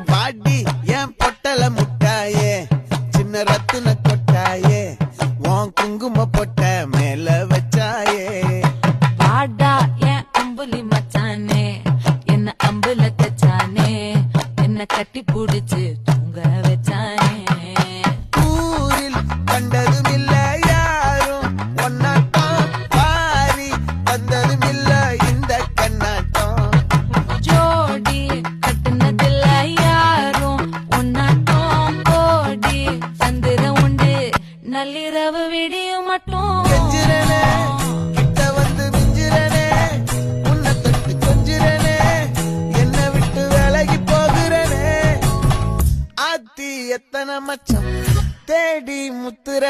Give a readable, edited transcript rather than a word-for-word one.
பாடி என் பொட்டல முட்டாயே சின்ன ரத்தின கொட்டாயே உன் குங்கும பொட்ட மேல வச்சாயே வாடா என் அம்புலி மச்சானே என்ன அம்புல தச்சானே என்ன கட்டி புடிச்சு தூங்க வச்சானே ஊரில் கண்டதும் இல்ல யாரும் ஒன்னாட்டம் பாரி வந்ததும் இல்ல இந்த கண்ணாட்டம் ஜோடி கட்டுனதில்ல யாரும் உன்னாட்டம் கோடி சந்திர உண்டு நள்ளிரவு விடியும் மட்டும் கெஞ்சிரனே கிட்ட வந்து மிஞ்சிரனே உன்னை தொட்டு கொஞ்சிரனே என்ன விட்டு விலகி போகிறனே ஆத்தி எத்தனை மச்சம் தேடி முத்துற